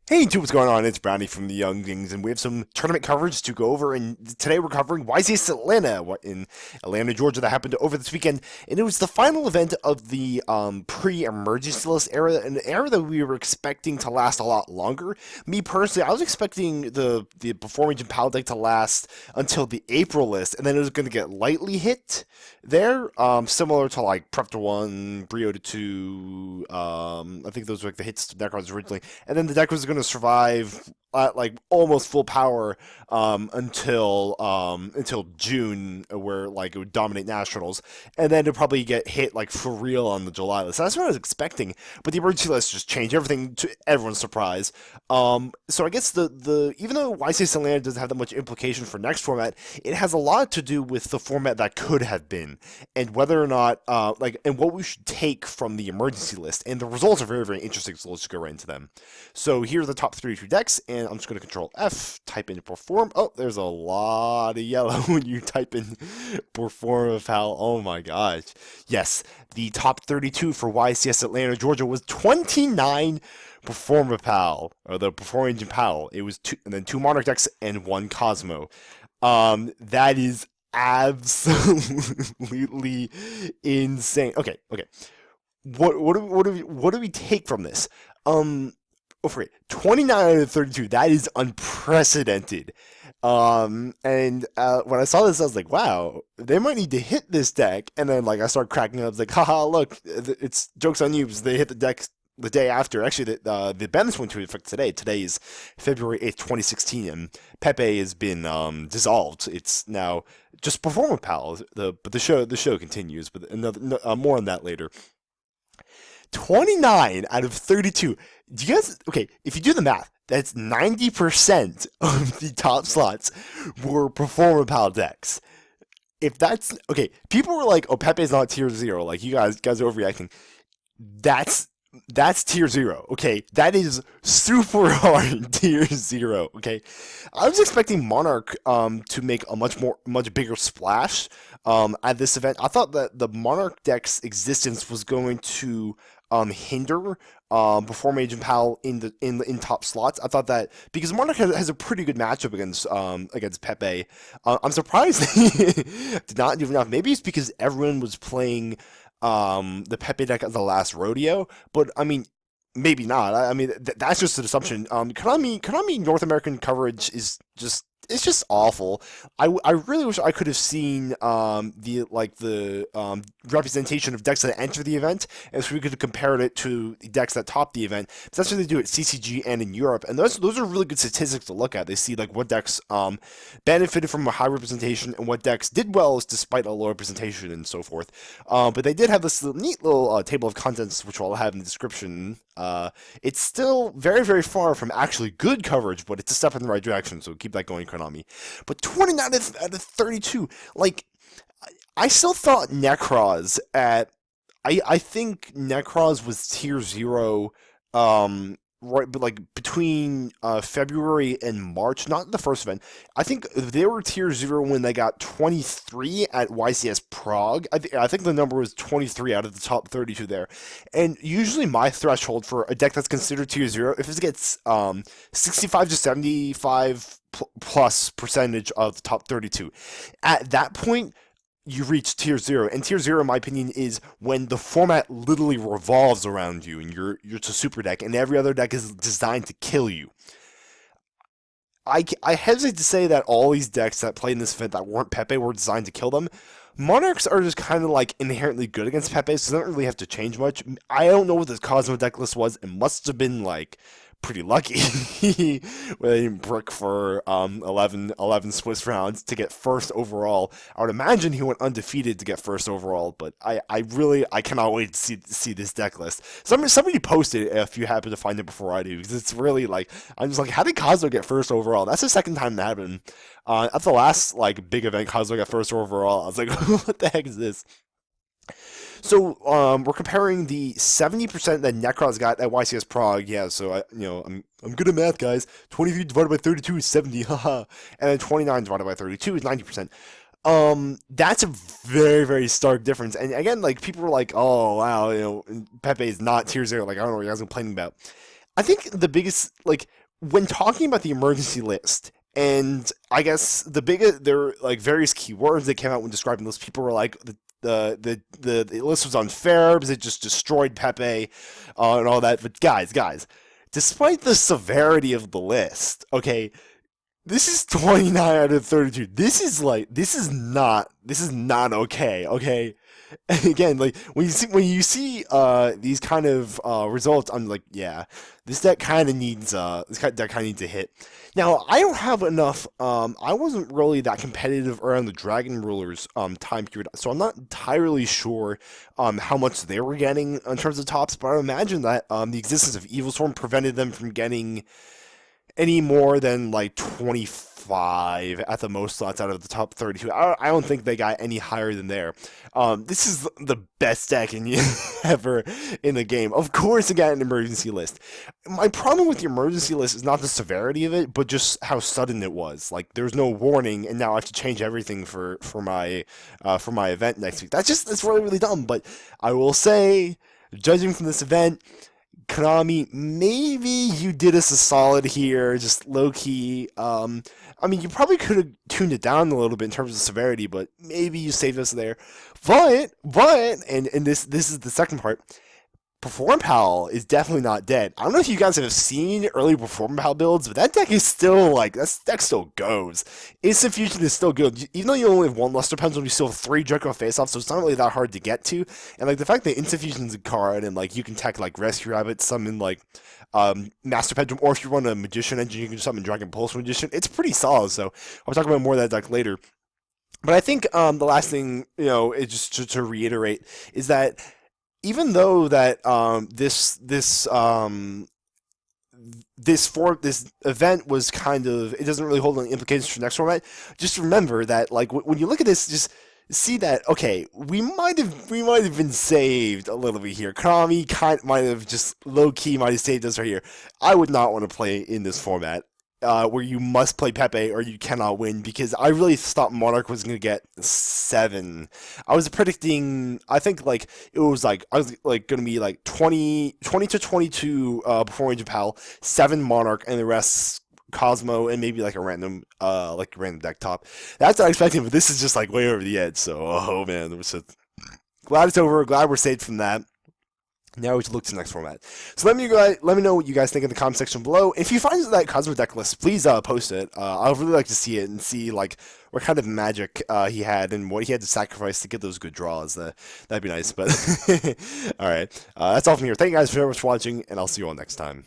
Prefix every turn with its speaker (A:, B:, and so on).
A: Hey, YouTube, what's going on? It's Brownie from the Young Zings, and we have some tournament coverage to go over. And today we're covering YCS Atlanta in Atlanta, Georgia, that happened over this weekend. And it was the final event of the pre-emergency list era, an era that we were expecting to last a lot longer. Me personally, I was expecting the Before Region Pal deck to last until the April list, and then it was going to get lightly hit there, similar to like Prep to 1, Brio to 2. I think those were like the hits deck cards originally, and then the deck was going to survive at like almost full power until June, where like it would dominate nationals, and then it'd probably get hit like for real on the July list. That's what I was expecting, but the emergency list just changed everything to everyone's surprise. So I guess the even though YCS Atlanta doesn't have that much implication for next format, it has a lot to do with the format that could have been, and whether or not and what we should take from the emergency list. And the results are very interesting. So let's just go right into them. So here are the top 32 decks, and I'm just going to control F, type in perform. Oh, there's a lot of yellow when you type in perform of how. Oh my gosh. Yes, the top 32 for YCS Atlanta, Georgia was 29 Performapal, or the Perform Engine Pal. It was two, and then two Monarch decks and one Cosmo. That is absolutely insane. Okay. What do we take from this? For 29 out of 32, that is unprecedented. And when I saw this, I was like, wow, they might need to hit this deck. And then like I started cracking up. I was like, haha, look, it's jokes on you because they hit the deck the day after. Actually, the bans went into effect today. Today is February 8th, 2016, and Pepe has been dissolved. It's now just Performer Pal. But the show continues. But another more on that later. 29 out of 32. Do you guys, okay, if you do the math, that's 90% of the top slots were Performer Pal decks. If that's, okay, people were like, oh, Pepe's not tier 0, like you guys are overreacting. That's that's tier 0, okay? That is super hard tier 0, okay? I was expecting Monarch to make a much bigger splash at this event. I thought that the Monarch deck's existence was going to hinder before Mage and Pal in top slots. I thought that because Monarch has a pretty good matchup against Pepe. I'm surprised they did not do enough. Maybe it's because everyone was playing the Pepe deck at the last rodeo, but I mean, maybe not. I mean, that's just an assumption. Konami North American coverage is just it's just awful. I really wish I could have seen the representation of decks that enter the event, and so we could have compared it to the decks that top the event. Because that's what they do at CCG and in Europe, and those are really good statistics to look at. They see like what decks benefited from a high representation and what decks did well despite a low representation and so forth. But they did have this neat little table of contents, which I'll have in the description. It's still very far from actually good coverage, but it's a step in the right direction, so keep that going, Konami. But 29 out of 32, like, I still thought Necros at, I think Necros was tier 0, right, but like between February and March, not the first event. I think they were tier 0 when they got 23 at YCS Prague. I think the number was 23 out of the top 32 there. And usually my threshold for a deck that's considered tier 0, if it gets 65 to 75 plus percentage of the top 32, at that point you reach tier 0, and tier 0 in my opinion is when the format literally revolves around you and you're to super deck and every other deck is designed to kill you. I hesitate to say that all these decks that played in this event that weren't Pepe were designed to kill them. Monarchs are just kind of like inherently good against Pepe, so they don't really have to change much. I don't know what this Cosmo deck list was. It must have been like pretty lucky where they didn't brick for 11 Swiss rounds to get first overall. I would imagine he went undefeated to get first overall, but I cannot wait to see this deck list. Somebody posted it if you happen to find it before I do, because it's really like, I'm just like, how did Cosmo get first overall? That's the second time that happened. At the last like big event, Cosmo got first overall. I was like, what the heck is this? So we're comparing the 70% that Necros got at YCS Prague. Yeah, so I'm good at math, guys. 23 divided by 32 is 70, haha. And then 29 divided by 32 is 90%. That's a very stark difference. And again, like people were like, "Oh wow, Pepe is not tier 0." Like I don't know what you guys are complaining about. I think the biggest, like, when talking about the emergency list, and I guess the biggest, there were like various keywords that came out when describing this. People were like, the list was unfair because it just destroyed Pepe, and all that. But guys, despite the severity of the list, okay, this is 29 out of 32. This is not okay, okay? And again, like when you see these kind of results, I'm like, yeah, this deck kind of needs deck kind of needs a hit. Now, I don't have enough. I wasn't really that competitive around the Dragon Rulers time period, so I'm not entirely sure how much they were getting in terms of tops. But I imagine that the existence of Evil Storm prevented them from getting any more than like 25 at the most slots out of the top 32. I don't think they got any higher than there. This is the best deck ever in the game. Of course, it got an emergency list. My problem with the emergency list is not the severity of it, but just how sudden it was. Like, there's no warning, and now I have to change everything for my event next week. That's really dumb. But I will say, judging from this event, Konami, maybe you did us a solid here, just low key. I mean, you probably could have tuned it down a little bit in terms of severity, but maybe you saved us there. And this is the second part. Perform Pal is definitely not dead. I don't know if you guys have seen early Perform Pal builds, but that deck is still like that deck still goes. Instant Fusion is still good, even though you only have one Luster Pendulum. You still have 3 Draco face-offs, so it's not really that hard to get to. And like the fact that Instant Fusion's a card, and like you can tech like Rescue Rabbit, summon like Master Pendulum, or if you run a Magician engine, you can summon Dragon Pulse Magician. It's pretty solid. So I'll talk about more of that deck later. But I think the last thing, is just to reiterate, is that even though that this event was kind of, it doesn't really hold any implications for next format. Just remember that like when you look at this, just see that okay, we might have been saved a little bit here. Konami might have just low key might have saved us right here. I would not want to play in this format. Where you must play Pepe or you cannot win, because I really thought Monarch was going to get 7. I was predicting, I think like it was like I was like going to be like 20 to 22 before Range of Pal, 7 Monarch, and the rest Cosmo and maybe like a random deck top. That's what I expected, but this is just like way over the edge. So oh man, it was just, glad it's over. Glad we're saved from that. Now we should look to the next format. So let me know what you guys think in the comment section below. If you find that Cosmo deck list, please post it. I'd really like to see it and see like what kind of magic he had and what he had to sacrifice to get those good draws. That'd be nice. But all right, that's all from here. Thank you guys very much for watching, and I'll see you all next time.